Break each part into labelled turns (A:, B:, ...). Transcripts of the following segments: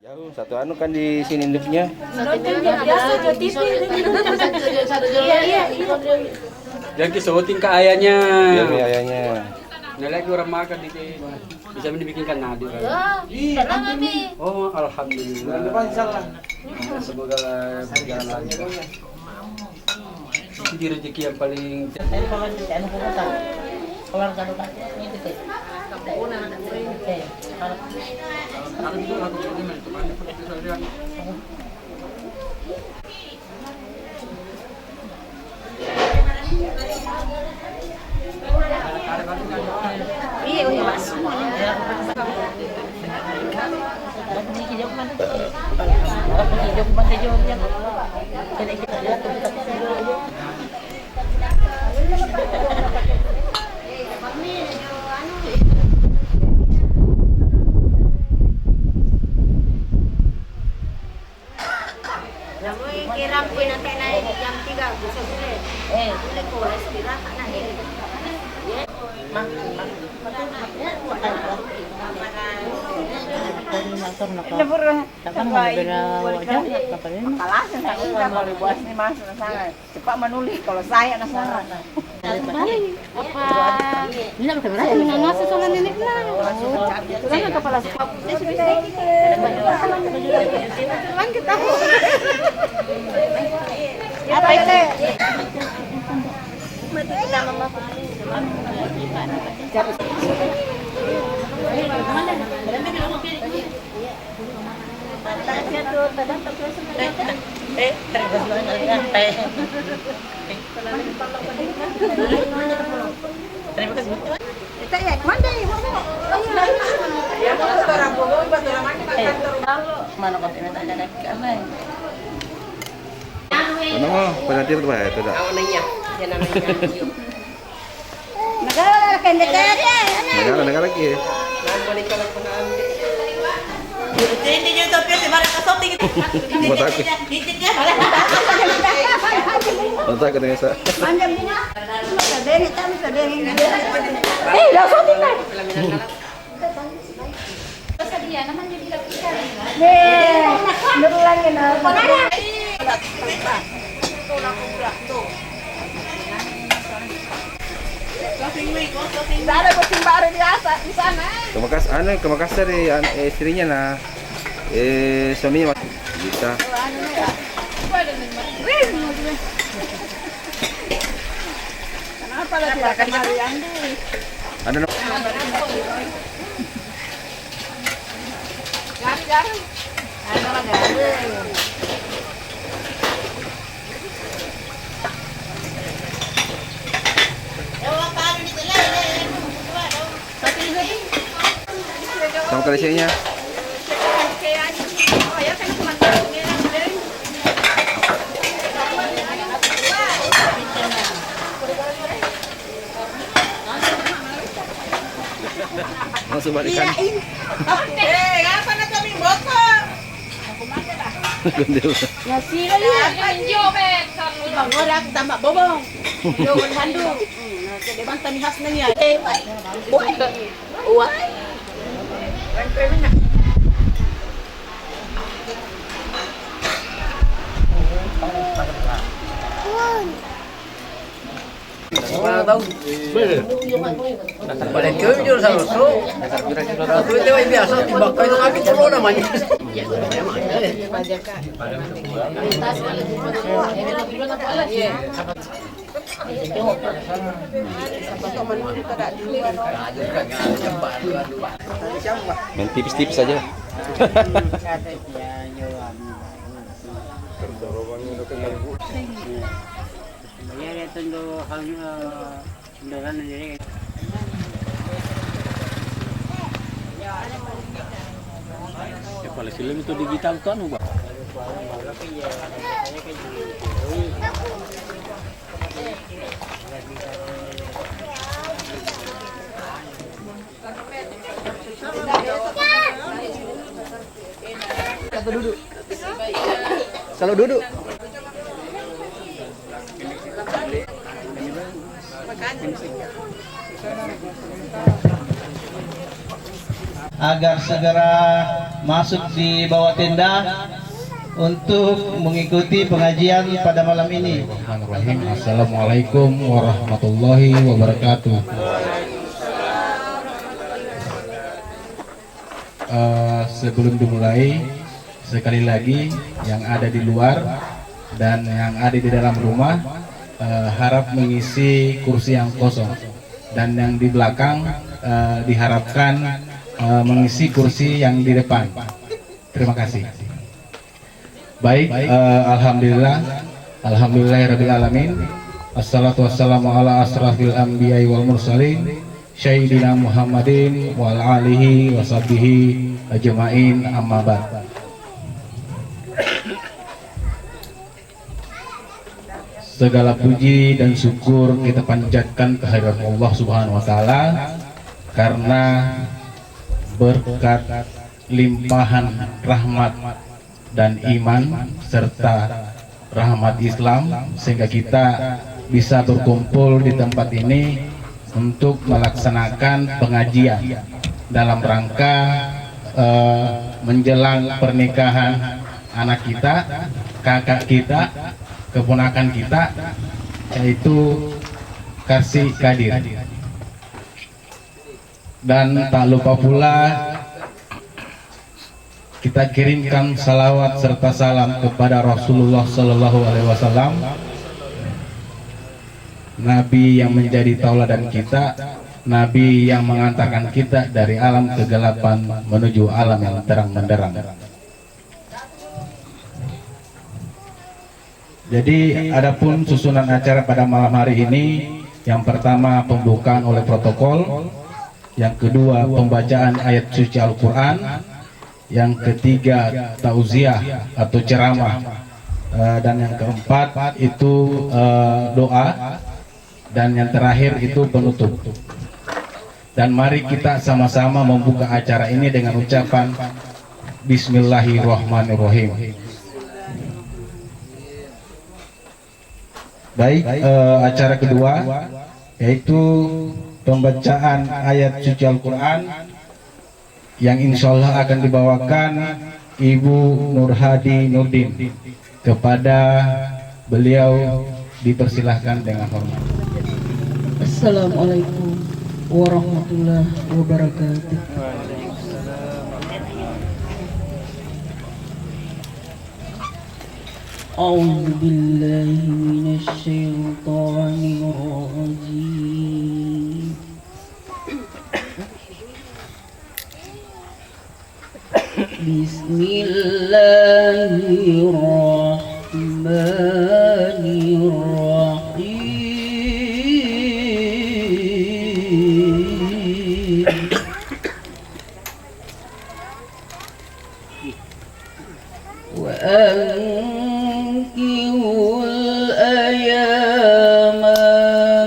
A: Jauh, satu anu kan di sini induknya.
B: Biasa di TV. Iya.
C: Yang kisuting ke ayahnya.
A: Iya, ayahnya.
C: Nah, lagi orang makan di bisa dibikinkan nadir.
B: Tenang kami.
C: Oh, alhamdulillah. Semoga berjalan lancar. Itu rezeki yang paling
B: Iya, masuk. Kira ko nanti naik jam 3 bisa boleh. Boleh ko istirahat na ini.
D: Cepat menulis kalau saya nak sana.
B: Ini nak berapa? Menangis soalan ini lah. Soalnya kepala sekolah. Lang kita.
D: Apa itu?
B: Mati kita mama.
D: Terima kasih. Kita ya, mana ya? Ya, orang bohong, betul mana kau tidak ada kamar.
A: Ano mo? Panatir ba ito da?
D: Awalnya, yan ang nangyayari. Nagala ka na
A: Negara lagi.
D: Nabalik ka lang po na ang hindi nyo ito piyos, ibarang kasoting.
A: Matakot.
D: Hitit niya.
A: Matakot na isa.
D: Manjam niya. Sadari, tama sadari. Lasoting na.
B: Sa dia naman yung kita.
D: Nurulan yun. Dara ko simbare di sana.
A: Ke Makassar istrinya na suaminya bisa.
D: Kenapa lagi akan Marian di?
A: Ada no?
D: Jarang. Ada lagi.
A: Sama kalisinya. Langsung balikan.
D: Ngapa na kami boko?
B: Ya sila yun. Jobet.
D: Ibang orang tama bobong. Doon handu. Jadi bantah ni khas na niya. Why?
C: Mana tahu? Pada kerja sama tu. Aku itu biasa tiba kau itu kami perlu namanya.
A: Main tipis-tipis saja.
C: Kepala film itu digital kan, Pak?
A: Selalu duduk.
E: agar segera masuk di bawah tenda untuk mengikuti pengajian pada malam ini.
F: Bismillahirrahmanirrahim. Assalamualaikum warahmatullahi wabarakatuh. Sebelum dimulai, sekali lagi yang ada di luar dan yang ada di dalam rumah harap mengisi kursi yang kosong, dan yang di belakang diharapkan mengisi kursi yang di depan. Terima kasih. Baik, alhamdulillahirabbil alamin. Assalatu wassalamu ala asrafil anbiya'i wal mursalin Sayyidina Muhammadin wal alihi washabbihi ajma'in, amma ba'd. Segala puji dan syukur kita panjatkan kehadirat Allah Subhanahu wa taala karena berkat limpahan rahmat dan iman serta rahmat Islam sehingga kita bisa berkumpul di tempat ini untuk melaksanakan pengajian dalam rangka menjelang pernikahan anak kita, kakak kita, keponakan kita, yaitu Kasih Kadir. Dan tak lupa pula kita kirimkan salawat serta salam kepada Rasulullah Sallallahu Alaihi Wasallam, Nabi yang menjadi tauladan kita, Nabi yang mengantarkan kita dari alam kegelapan menuju alam yang terang benderang. Jadi adapun susunan acara pada malam hari ini, yang pertama pembukaan oleh protokol, yang kedua pembacaan ayat suci Al-Quran, yang ketiga tauziah atau ceramah, dan yang keempat itu doa, dan yang terakhir itu penutup. Dan mari kita sama-sama membuka acara ini dengan ucapan Bismillahirrahmanirrahim. Baik, acara kedua yaitu pembacaan ayat suci Al-Quran yang insya Allah akan dibawakan Ibu Nurhadi Nurdin. Kepada beliau dipersilahkan dengan hormat.
G: Assalamualaikum warahmatullahi wabarakatuh. A'udzu billahi minasyaitonir rajim. Bismillahirrahmanirrahim. Wa ankihul ayama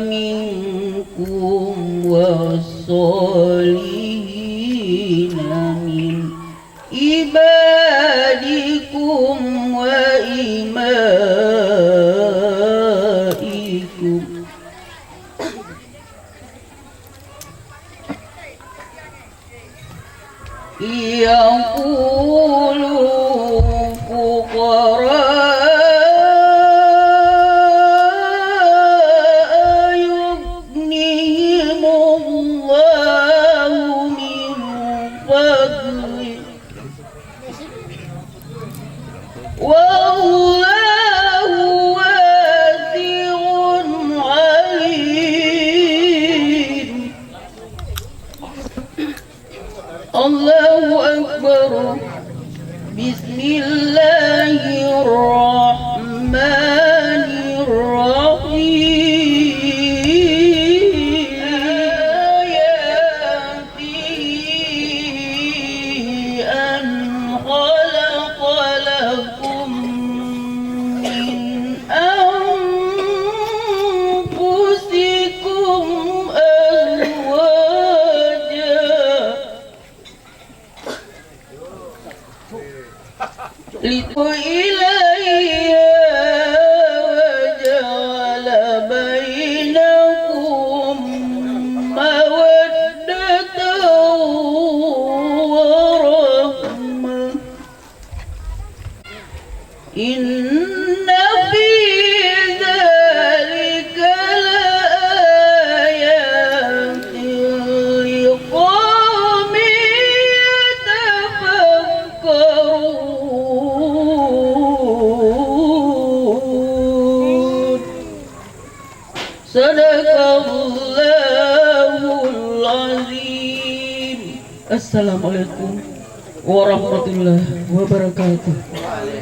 G: minkum was-solihina min ibadikum wa imaikum yaqulu fuqara yughnihimullahu min fadli wallahu wasi'un alim. Allahu Akbar. Bismillahirrahmanirrahim. Ayatihi an khalaqa lakum min anfusikum azwaja ilayya waja'ala bainakum mawaddatan wa rahmah. Assalamualaikum warahmatullahi wabarakatuh.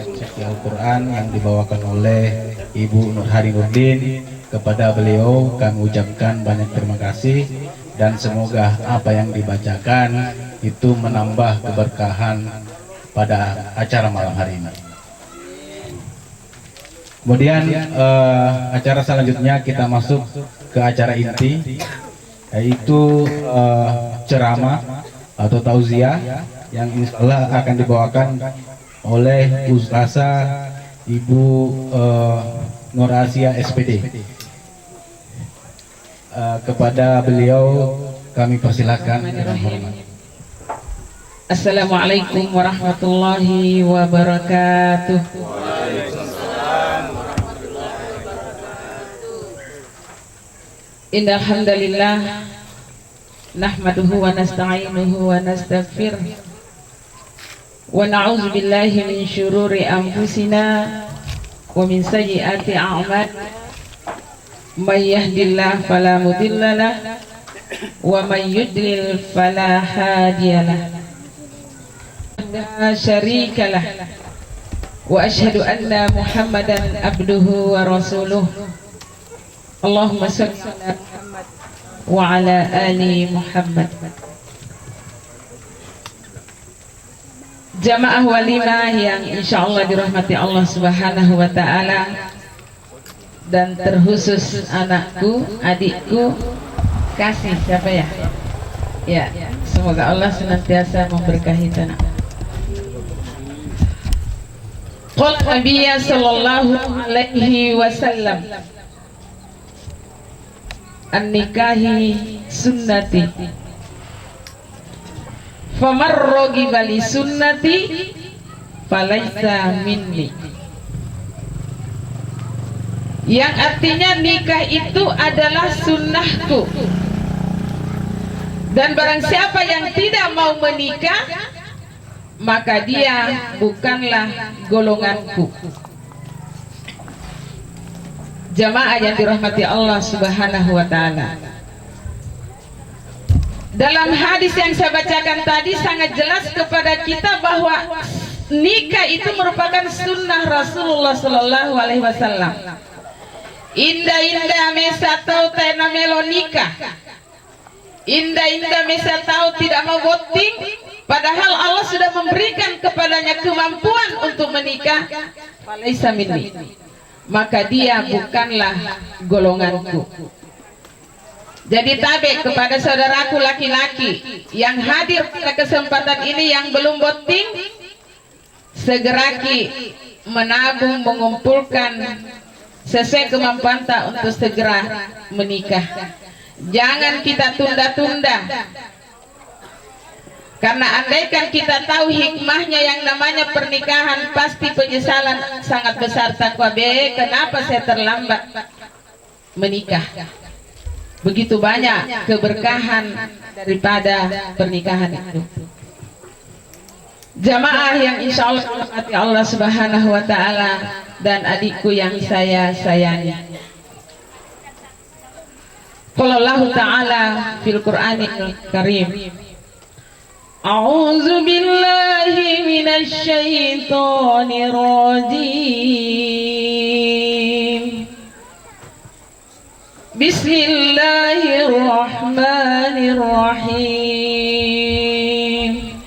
F: Suci Al-Quran yang dibawakan oleh Ibu Nur Hari Nurdin. Kepada beliau kami ucapkan banyak terima kasih dan semoga apa yang dibacakan itu menambah keberkahan pada acara malam hari ini. Kemudian acara selanjutnya kita masuk ke acara inti, yaitu ceramah atau tauziah yang insyaallah akan dibawakan oleh Ustazah Ibu Nur Asia SPD. Kepada beliau kami persilakan dengan hormat.
G: Assalamualaikum warahmatullahi wabarakatuh. Innal hamdalillah nahmaduhu wa nasta'inuhu wa nastaghfiruh wa na'udzu billahi min syururi anfusina wa min sayyiati a'malina. May yahdihillahu fala mudhillalah wa may yudlil fala hadiyalah. La syarikalah wa asyhadu anna Muhammadan abduhu wa rasuluh. Allahumma shalli ala Muhammad wa ala ali Muhammad. Jamaah walimah yang insyaallah dirahmati Allah Subhanahu wa taala, dan terkhusus anakku, adikku, kasih siapa ya? Ya, semoga Allah senantiasa memberkahi tanah. Qala Nabiya sallallahu alaihi wasallam, an-nikahi sunnati, faman raghiba li sunnati falaisa minni. Yang artinya nikah itu adalah sunnahku, dan barang siapa yang tidak mau menikah maka dia bukanlah golonganku. Jamaah yang dirahmati Allah Subhanahu wa taala, dalam hadis yang saya bacakan tadi sangat jelas kepada kita bahwa nikah itu merupakan sunnah Rasulullah sallallahu alaihi wasallam. Indah-indah mesa tahu tena melo nikah, indah-indah mesa tahu tidak mau voting, padahal Allah sudah memberikan kepadanya kemampuan untuk menikah. Falaisa minni, maka dia bukanlah golonganku. Jadi tabik kepada saudaraku laki-laki yang hadir pada kesempatan ini yang belum voting, segera menabung, mengumpulkan sesuai kemampuan tak untuk segera menikah. Jangan kita tunda-tunda, karena andaikan kita tahu hikmahnya yang namanya pernikahan, pasti penyesalan sangat besar. Takwa kenapa saya terlambat menikah? Begitu banyak keberkahan daripada pernikahan itu. Jamaah yang insya Allah dirahmati Allah Subhanahu wa taala dan adikku yang saya sayangi. Qala Allah Ta'ala fil Qur'anil Karim, A'udzu billahi minasy syaithanir rajim. Bismillahirrahmanirrahim.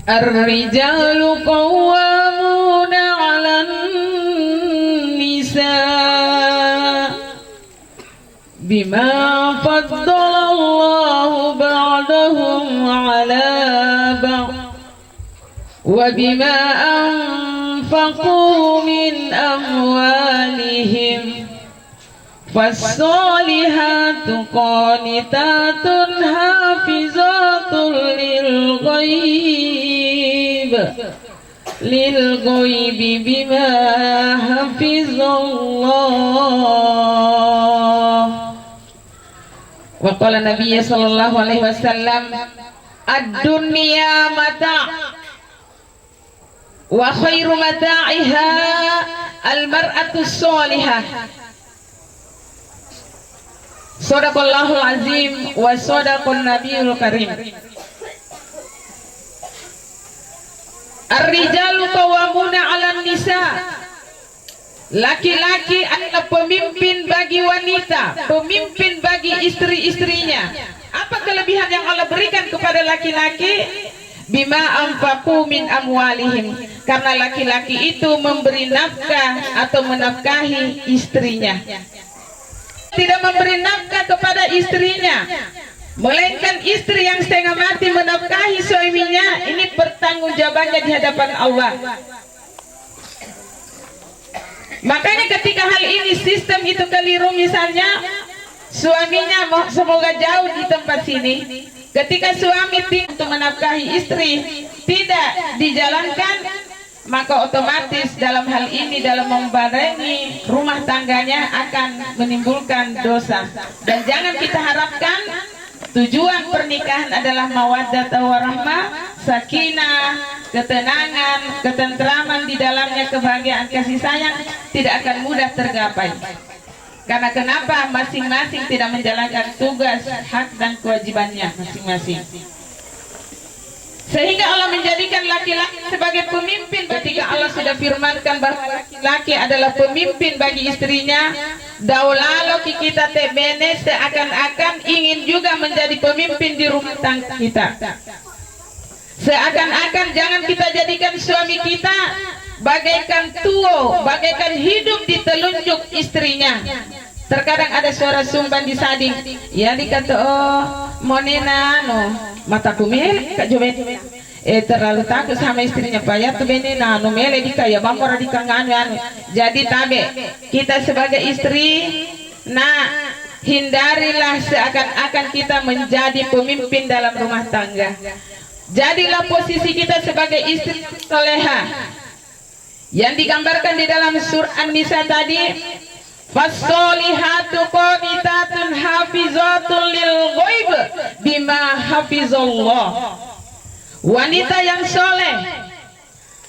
G: Ar-rijalu qawwamuna 'alan nisa bima faddalallahu ba'dahum 'ala ba'd wa bima anfaqu min amwalihim. Fassolihatu qanitatun hafizatul lil ghaibi bima hafizallah. Wa qala Nabiya sallallahu alaihi wasallam, ad-dunya mata' wa khairu mata'iha al-mar'atu sholihah. Shadaqallahul azim wa shadaqun nabiyul karim. Ar-rijalu qawwamuna 'alan nisa. Laki-laki adalah pemimpin bagi wanita, pemimpin bagi istri-istrinya. Apa kelebihan yang Allah berikan kepada laki-laki? Bima anfaqu min amwalihim, karena laki-laki itu memberi nafkah atau menafkahi istrinya. Tidak memberi nafkah kepada istrinya, melainkan istri yang setengah mati menafkahi suaminya, ini pertanggungjawabannya di hadapan Allah. Makanya ketika hal ini sistem itu keliru, misalnya suaminya semoga jauh di tempat sini, ketika suami untuk menafkahi istri tidak dijalankan, maka otomatis dalam hal ini dalam membarengi rumah tangganya akan menimbulkan dosa. Dan jangan kita harapkan tujuan pernikahan adalah mawaddah warahmah, sakinah, ketenangan, ketentraman di dalamnya, kebahagiaan, kasih sayang tidak akan mudah tergapai. Karena kenapa? Masing-masing tidak menjalankan tugas, hak dan kewajibannya masing-masing. Sehingga Allah menjadikan laki-laki sebagai pemimpin. Ketika Allah sudah firmankan bahwa laki-laki adalah pemimpin bagi istrinya, daulalo kita tebene seakan-akan ingin juga menjadi pemimpin di rumah tangga kita. Seakan-akan jangan kita jadikan suami kita bagaikan tuo, bagaikan hidup di telunjuk istrinya. Terkadang ada suara sumban di sading, ya dikata oh monena no mataku mele kak joben terlalu takut sama istrinya payah tuh benena no mele dika ya bangkora dika nganu. Jadi tabe kita sebagai istri, nah hindarilah seakan-akan kita menjadi pemimpin dalam rumah tangga. Jadilah posisi kita sebagai istri soleha yang digambarkan di dalam surah An-Nisa tadi. Fasolihatu qanitatun hafizatul lil ghaib bima hafizallah. Wanita yang soleh,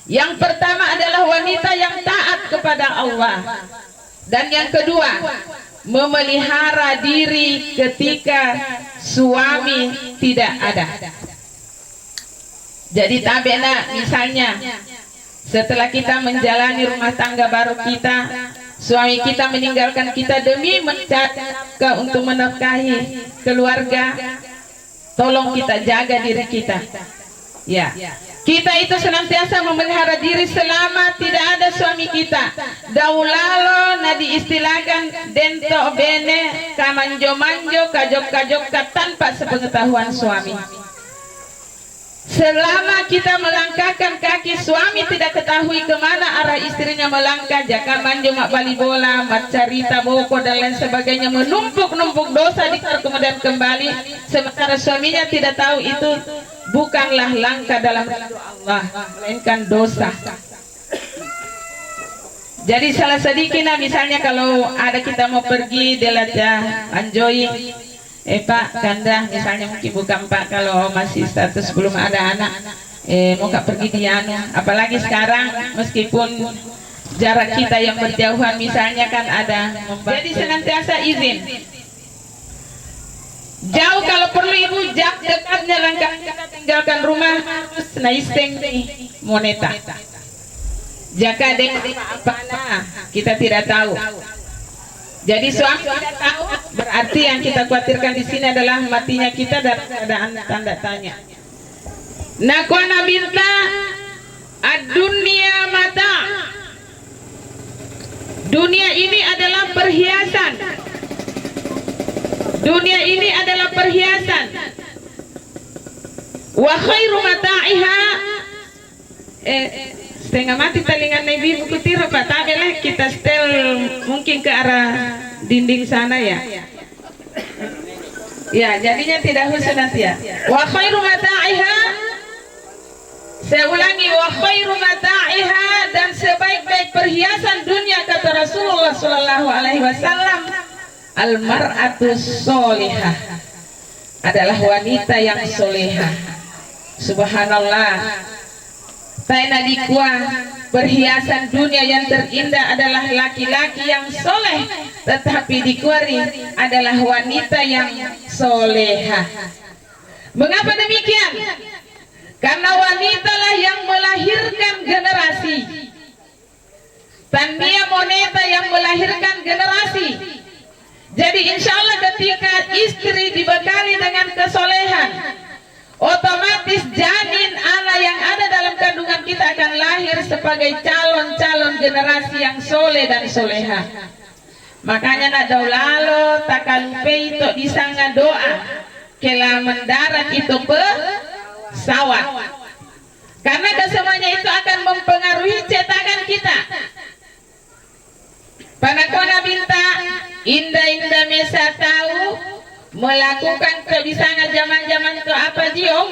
G: yang pertama adalah wanita yang taat kepada Allah, dan yang kedua memelihara diri ketika suami tidak ada. Jadi tabena, misalnya setelah kita menjalani rumah tangga baru kita, suami kita meninggalkan kita demi mencari nafkah untuk menafkahi keluarga, tolong kita jaga diri kita. Ya, kita itu senantiasa memelihara diri selama tidak ada suami kita. Daulalo na diistilahkan dento bene kamanjo-manjo kajok-kajok tanpa sepengetahuan suami. Selama kita melangkahkan kaki, suami tidak ketahui kemana arah istrinya melangkah, jaka manjo mak bali bola, mak carita boko dan lain sebagainya, menumpuk-numpuk dosa di kemudian kembali, sementara suaminya tidak tahu. Itu bukanlah langkah dalam ridho Allah, melainkan dosa. Jadi salah sedikitnya misalnya kalau ada kita mau pergi delaja anjoi, Pak Kanda misalnya mungkin bukan Pak kalau masih status belum ada anak, mau gak pergi di anu, apalagi sekarang meskipun jarak kita yang berjauhan misalnya kan ada, jadi senantiasa izin. Jauh kalau perlu ibu, jauh dekatnya langkah kita tinggalkan rumah harus naisteng moneta. Jaka dek apa kita tidak tahu. Jadi suami tidak tahu, berarti yang kita khawatirkan di sini adalah matinya kita dan keadaan tanda tanya. Nakwana binta ad-dunya mata. Dunia ini adalah perhiasan. Dunia ini adalah perhiasan. Wa khairu mata'iha setengah mati telinga Nabi buku tiru Pak, tabelah kita setel mungkin ke arah dinding sana ya. Ya, jadinya tidak khusus nanti ya. Wa khairu mata'iha, saya ulangi, wa khairu mata'iha, dan sebaik-baik perhiasan dunia kata Rasulullah sallallahu alaihi wasallam, al-mar'atus solihah, adalah wanita yang solehah. Subhanallah. Taina dikwa perhiasan dunia yang terindah adalah laki-laki yang soleh, tetapi di kuari adalah wanita yang soleha. Mengapa demikian? Karena wanitalah yang melahirkan generasi. Tania moneta yang melahirkan generasi. Jadi insya Allah ketika istri dibekali dengan kesolehan, otomatis janin anak yang ada dalam kandungan kita akan lahir sebagai calon-calon generasi yang soleh dan soleha. Makanya nak daulalo takalupe itu disanga doa kela mendarat itu pesawat, karena kesemuanya itu akan mempengaruhi cetakan kita. Panakona binta indah-indah mesa tahu melakukan kebisangan zaman-zaman itu apa jiong,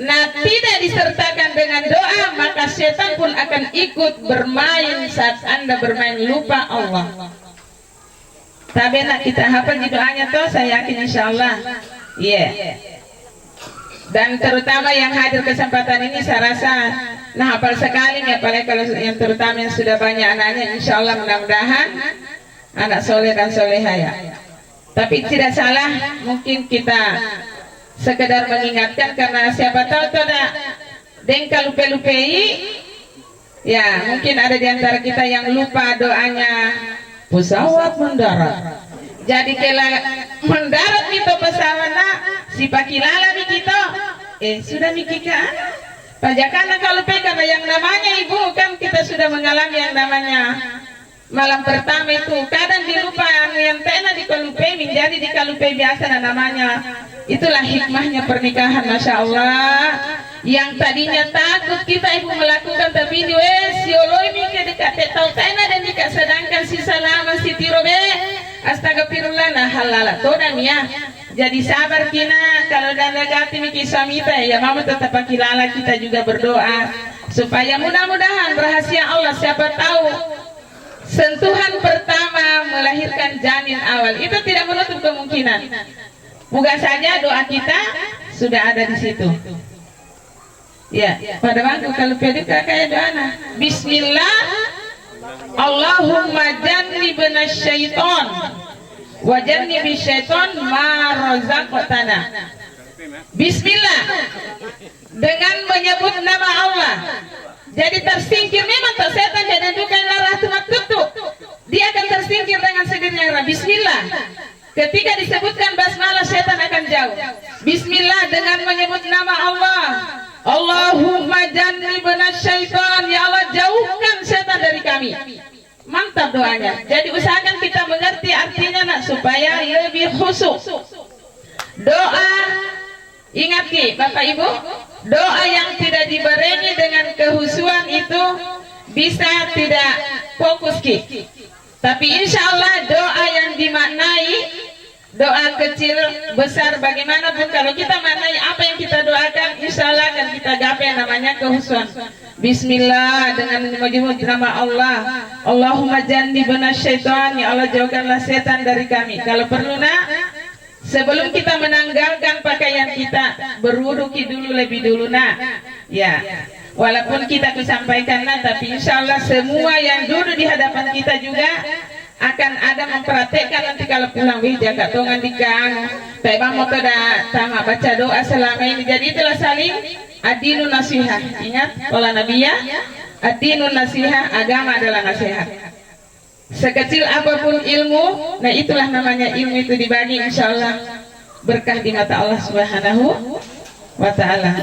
G: nah tidak disertakan dengan doa, maka setan pun akan ikut bermain saat Anda bermain lupa Allah. Tapi nak kita hafal di doanya tuh, saya yakin insyaallah. Dan terutama yang hadir kesempatan ini saya rasa nah hafal sekali nih, apalagi kalau yang terutama yang sudah banyak anaknya, insyaallah mudah-mudahan anak soleh dan soleha ya. Tapi tidak salah mungkin kita sekedar mengingatkan, karena siapa tahu tuh ada dengka lupe-lupei ya, mungkin ada di antara kita yang lupa doanya pesawat mendarat. Jadi kela mendarat itu pesawat nak si pakilala kita sudah mikika pajakana kalau karena yang namanya ibu kan kita sudah mengalami yang namanya malam pertama itu kadang dilupa yang tena di kalupe menjadi di kalupe biasa namanya. Itulah hikmahnya pernikahan, masya Allah. Yang tadinya takut kita ibu melakukan, tapi ini sioloi mikir dekat tahu tena dan dekat, sedangkan si salama si tirobe astagfirullah nah halala toda mia. Jadi sabar kina kalau dan negati miki samita ya mama tetap pakilala, kita juga berdoa supaya mudah-mudahan rahasia Allah, siapa tahu sentuhan pertama melahirkan janin awal itu tidak menutup kemungkinan. Moga saja doa kita sudah ada di situ. Ya, pada bangku kalau pede kayak doa Bismillah Allahumma jannibna syaiton wa jannibi syaiton ma razaqtana. Bismillah, dengan menyebut nama Allah. Jadi tersingkir memang tak setan dan juga larah tumat tutup. Dia akan tersingkir dengan sendirinya. Bismillah. Ketika disebutkan basmalah setan akan jauh. Bismillah, dengan menyebut nama Allah. Allahumma jannibna syaitan, ya Allah jauhkan setan dari kami. Mantap doanya. Jadi usahakan kita mengerti artinya nak, supaya lebih khusyuk. Doa, ingat ki Bapak Ibu, doa yang tidak dibarengi dengan kehusuan itu bisa tidak fokus ki. Tapi insya Allah doa yang dimaknai, doa kecil besar bagaimanapun, kalau kita maknai apa yang kita doakan, insya Allah akan kita gapai namanya kehusuan. Bismillah, dengan menyebut nama Allah. Allahumma jannibna syaitan, ya Allah jauhkanlah setan dari kami. Kalau perlu nak, sebelum kita menanggalkan pakaian kita, berwudu dulu lebih dulu nak. Ya, walaupun kita sampaikan nak, tapi insya Allah semua yang duduk di hadapan kita juga akan ada mempraktekkan nanti kalau pulang jaga tongan di kang. Tapi bang mau tama baca doa selama ini. Jadi itulah saling adinun nasihat. Ingat pola Nabi ya, adinun nasihat, agama adalah nasihat. Sekecil apapun ilmu, nah itulah namanya ilmu itu dibagi, insya Allah berkah di mata Allah Subhanahu wa Ta'ala.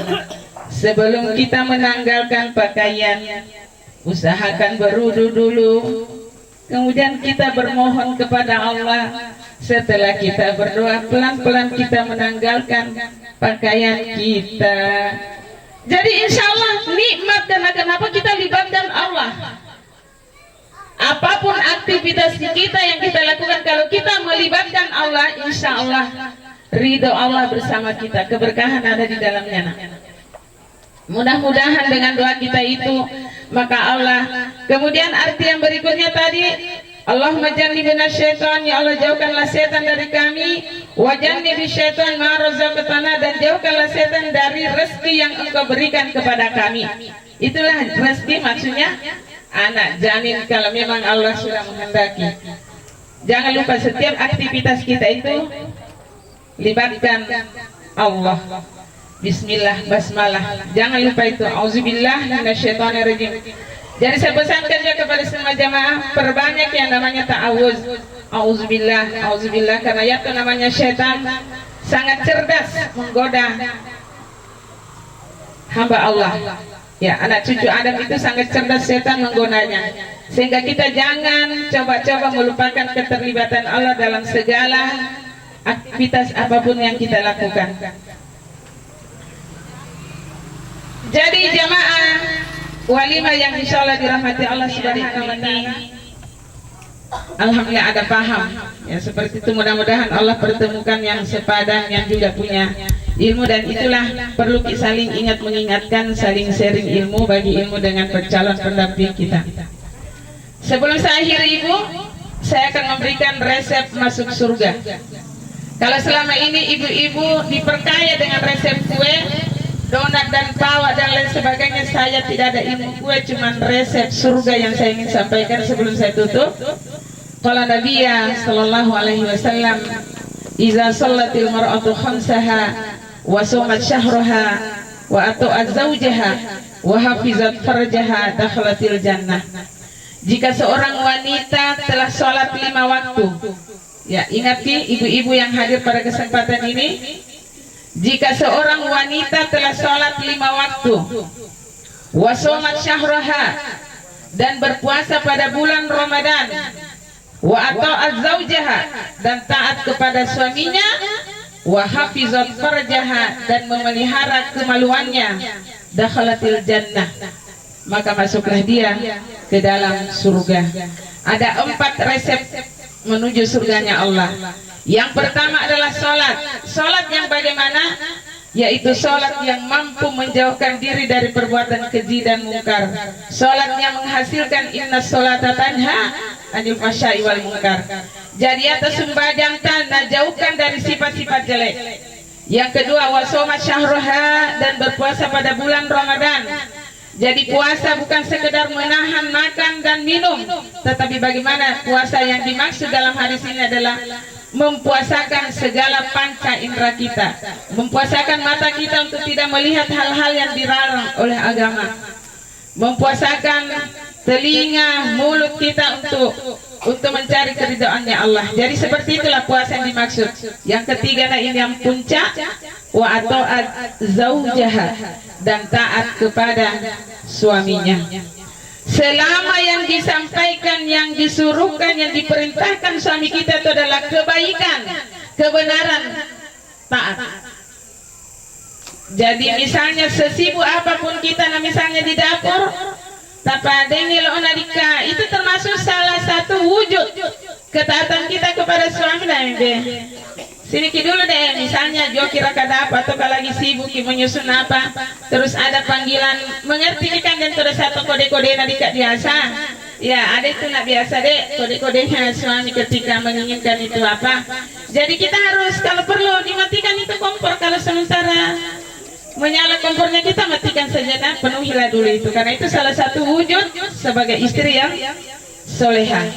G: Sebelum kita menanggalkan pakaian, usahakan berwudu dulu, kemudian kita bermohon kepada Allah. Setelah kita berdoa, pelan-pelan kita menanggalkan pakaian kita. Jadi insya Allah nikmat, karena kenapa kita libatkan Allah. Apapun aktivitas kita yang kita lakukan, kalau kita melibatkan Allah, insya Allah ridho Allah bersama kita, keberkahan ada di dalamnya. Mudah-mudahan dengan doa kita itu, maka Allah. Kemudian arti yang berikutnya tadi, Allahumma jannibna syaitan, ya Allah jauhkanlah setan dari kami, Wajanni bisyaitan ma razaqtana, dan jauhkanlah setan dari rezeki yang engkau berikan kepada kami. Itulah rezeki maksudnya anak janin kalau memang Allah sudah menghendaki. Jangan lupa setiap aktivitas kita itu libatkan Allah. Bismillah, basmalah. Jangan lupa itu. Auzubillah minasyaitonirrajim. Jadi saya pesankan juga kepada semua jamaah, perbanyak yang namanya ta'awuz. Auzubillah, auzubillah, karena ya itu namanya syaitan sangat cerdas menggoda hamba Allah. Ya, anak cucu Adam itu sangat cerdas setan menggodanya. Sehingga kita jangan coba-coba melupakan keterlibatan Allah dalam segala aktivitas apapun yang kita lakukan. Jadi jamaah walimah yang insya Allah dirahmati Allah Subhanahu wa ta'ala, alhamdulillah ada paham ya, seperti itu. Mudah-mudahan Allah pertemukan yang sepadan, yang juga punya ilmu, dan itulah perlu saling ingat mengingatkan, saling sharing ilmu, bagi ilmu dengan calon pendamping kita. Sebelum saya akhiri Ibu, saya akan memberikan resep masuk surga. Kalau selama ini ibu-ibu diperkaya dengan resep kue, donat dan pawak dan lain sebagainya, saya tidak ada ilmu kue, cuman resep surga yang saya ingin sampaikan sebelum saya tutup. Qala Nabiya sallallahu alaihi wasallam, "Iza shallatil mar'atu khamsaha wa shamat syahraha wa ata'at zawjaha wa hafizat farjaha dakhlatil jannah." Jika seorang wanita telah sholat 5 waktu, ya ingat ibu-ibu yang hadir pada kesempatan ini, jika seorang wanita telah sholat 5 waktu, wa shamat syahraha, dan berpuasa pada bulan Ramadan, wa ata'at zawjaha, dan taat kepada suaminya, wa hafizat farjaha, dan memelihara kemaluannya, dakhalatil jannah, maka masuklah dia ke dalam surga. Ada 4 resep menuju surganya Allah. Yang pertama adalah sholat. Sholat yang bagaimana? Yaitu sholat yang mampu menjauhkan diri dari perbuatan keji dan mungkar. Sholat yang menghasilkan inna sholata tanha anil fahsya'i wal munkar. Jadi atas sumbajang tanah, jauhkan dari sifat-sifat jelek. Yang kedua, wasomat syahroha, dan berpuasa pada bulan Ramadan. Jadi puasa bukan sekedar menahan makan dan minum, tetapi bagaimana puasa yang dimaksud dalam hadis ini adalah mempuasakan segala panca indera kita, mempuasakan mata kita untuk tidak melihat hal-hal yang dilarang oleh agama, mempuasakan telinga, mulut kita untuk mencari keridhaannya Allah. Jadi seperti itulah puasa yang dimaksud. Yang ketiga, nah ini yang puncak, wa ata'at zaujaha, dan taat kepada suaminya. Selama yang disampaikan, yang disuruhkan, yang diperintahkan suami kita itu adalah kebaikan, kebenaran, taat. Jadi misalnya sesibuk apapun kita, nah misalnya di dapur, itu termasuk salah satu wujud ketaatan kita kepada suami. Sedikit dulu deh, misalnya Jo kira kata apa, atau kalau lagi sibuk menyusun apa, terus ada panggilan, mengerti kan, dan terus satu kode-kode nadika biasa. Ya ada itu nak biasa deh, kode-kodenya suami ketika menginginkan itu apa. Jadi kita harus kalau perlu dimatikan itu kompor, kalau sementara menyala kompornya kita matikan saja, nah penuhilah dulu itu, karena itu salah satu wujud sebagai istri yang soleha.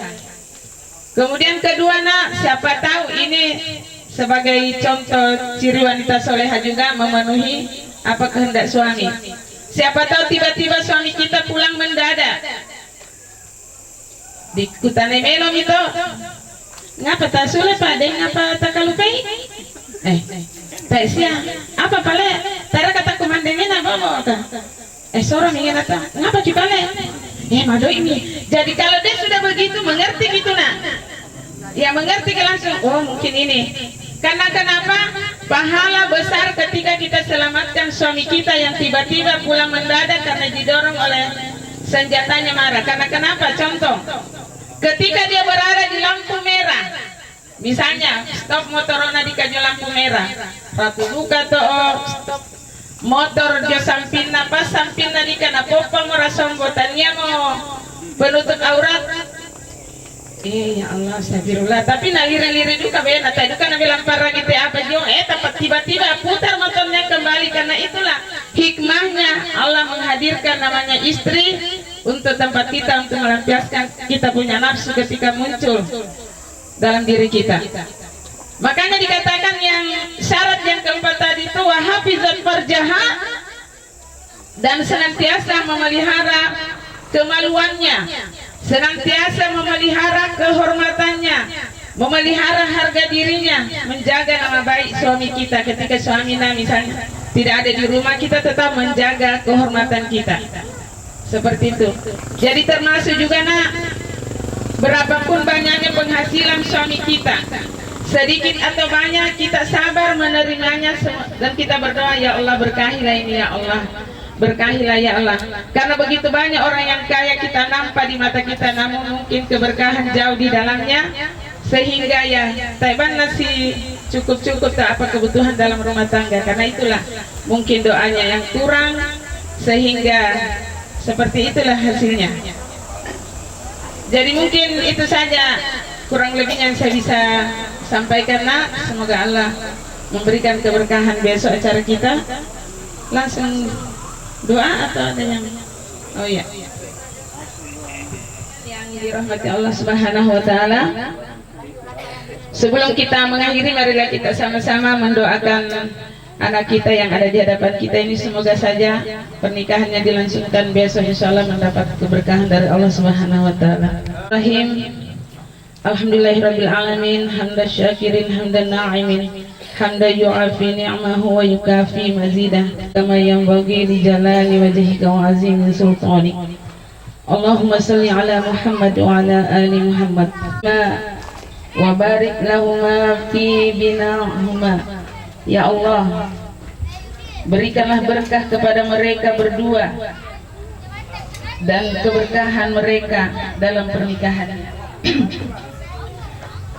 G: Kemudian kedua, nak siapa tahu ini sebagai contoh ciri wanita soleha juga memenuhi apa kehendak suami. Siapa tahu tiba-tiba suami kita pulang mendadak, di kutane melom itu, ngapa tak sulit Pak Deng, ngapa tak kalupai? Tak siang, apa pale? Tara kata komandengnya apa mau kan? Seorang ingin apa? Ngapa cipale? Mado ini. Jadi kalau dia sudah begitu mengerti gitu nak, ya mengerti langsung. Oh mungkin ini. Karena kenapa? Pahala besar ketika kita selamatkan suami kita yang tiba-tiba pulang mendadak karena didorong oleh senjatanya marah. Karena kenapa? Contoh, ketika dia berada di lampu merah, misalnya stop motorona di kaju lampu merah, ratu buka toh stop motor jo sampinna pas sampinna di kana popa merasombo tania mo penutup aurat, Ya Allah, astagfirullah. Tapi nalire-lire juga bena. Tadi kan bilang para gitu apa jong. Tempat tiba-tiba putar motornya kembali. Karena itulah hikmahnya Allah menghadirkan namanya istri untuk tempat kita, untuk melampiaskan kita punya nafsu ketika muncul dalam diri kita. Makanya dikatakan yang syarat yang keempat tadi itu wahafizat farjaha, dan senantiasa memelihara kemaluannya, senantiasa memelihara kehormatannya, memelihara harga dirinya, menjaga nama baik suami kita. Ketika suaminya misalnya tidak ada di rumah, kita tetap menjaga kehormatan kita. Seperti itu. Jadi termasuk juga nak, berapapun banyaknya penghasilan suami kita, sedikit atau banyak, kita sabar menerimanya dan kita berdoa, ya Allah berkahilah ini ya Allah, berkahilah ya Allah. Karena begitu banyak orang yang kaya kita nampak di mata kita, namun mungkin keberkahan jauh di dalamnya, sehingga ya taiban nasi cukup-cukup tak apa kebutuhan dalam rumah tangga. Karena itulah mungkin doanya yang kurang, sehingga seperti itulah hasilnya. Jadi mungkin itu saja kurang lebihnya yang saya bisa sampaikan nak. Semoga Allah memberikan keberkahan besok acara kita. Langsung doa atau ada yang oh ya, yang dirahmati Allah Subhanahu wa taala. Sebelum kita mengakhiri, marilah kita sama-sama mendoakan anak kita yang ada di hadapan kita ini. Semoga saja pernikahannya dilangsungkan besok, insyaallah mendapat keberkahan dari Allah Subhanahu wa taala. Rahim. Alhamdulillahirabbil alamin, hamdan syakirin hamdan na'imin, hamdan yu'afi ni'mahu wa yukafi mazidah, kama yanbaghi li jalali wajhika wa azimi sultanik. Allahumma salli ala Muhammad wa ala ali Muhammad wa barik lahuma fi binahuma. Ya Allah, berikanlah berkah kepada mereka berdua dan keberkahan mereka dalam pernikahannya.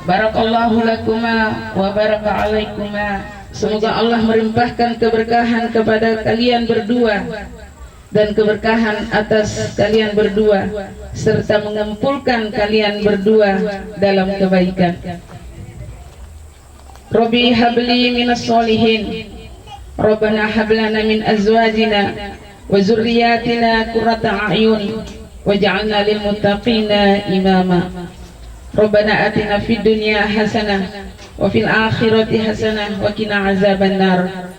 G: Barakallahu lakuma wa baraka alaikuma. Semoga Allah melimpahkan keberkahan kepada kalian berdua dan keberkahan atas kalian berdua, serta mengumpulkan kalian berdua dalam kebaikan. Rabbi habli minas solihin, Rabbana hablana min azwajina wa zurriyatina qurrata a'yun waj'alna lil muttaqina imama. Rabbana atina fid dunya hasanah wa fil akhirati hasanah wa qina azaban nar.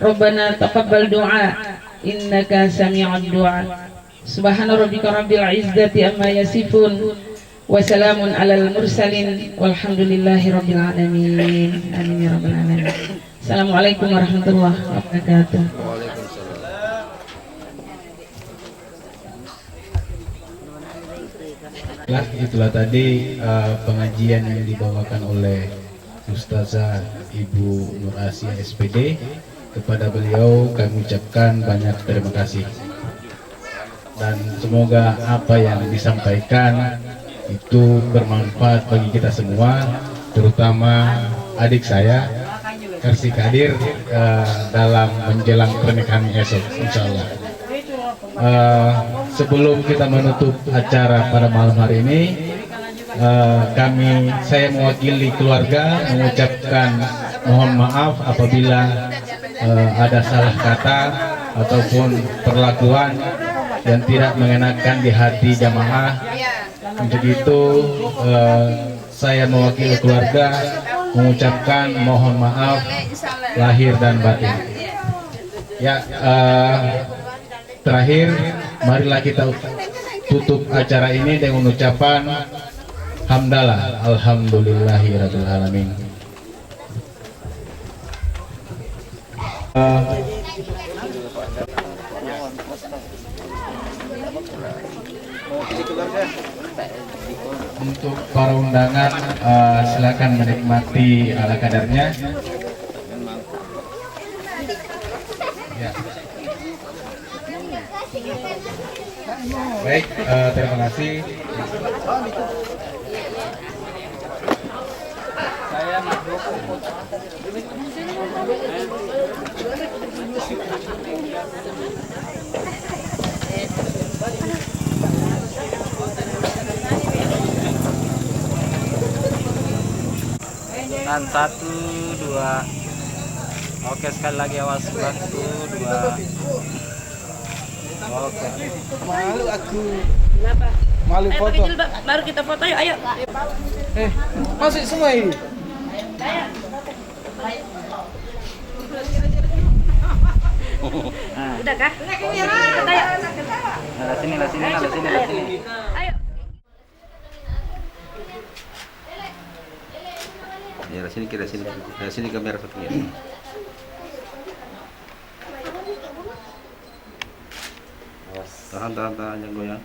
G: Rabbana taqabbal du'a innaka sami'ud du'a. Subhana rabbika rabbil izzati amma yasifun wa salamun alal mursalin walhamdulillahi rabbil alamin. Amin ya rabbal alamin. Assalamualaikum warahmatullahi wabarakatuh.
F: Itulah tadi pengajian yang dibawakan oleh Ustazah Ibu Nur Asia SPD. Kepada beliau kami ucapkan banyak terima kasih, dan semoga apa yang disampaikan itu bermanfaat bagi kita semua, terutama adik saya Karsi Kadir dalam menjelang pernikahan esok insyaallah. Sebelum kita menutup acara pada malam hari ini, saya mewakili keluarga mengucapkan mohon maaf apabila ada salah kata ataupun perlakuan yang tidak mengenakan di hati jamaah. Untuk itu saya mewakili keluarga mengucapkan mohon maaf lahir dan batin. Ya, terakhir marilah kita tutup acara ini dengan ucapan hamdalah alhamdulillahirabbil alamin. Untuk para undangan silakan menikmati ala kadarnya. Ya. Baik, terima kasih.
C: tahan 1, 2. Oke, sekali lagi awas 1, 2. Oke.
A: Malu aku.
B: Kenapa?
A: Malu
B: Ayo
A: foto.
B: pakai jilbab, baru kita foto yuk, ayo.
A: Masuk semua ini.
B: Udah kah? Ayo.
C: Nah, sini.
B: Ayo.
A: Ya, sini kamera satunya. Tahan, jangan goyang.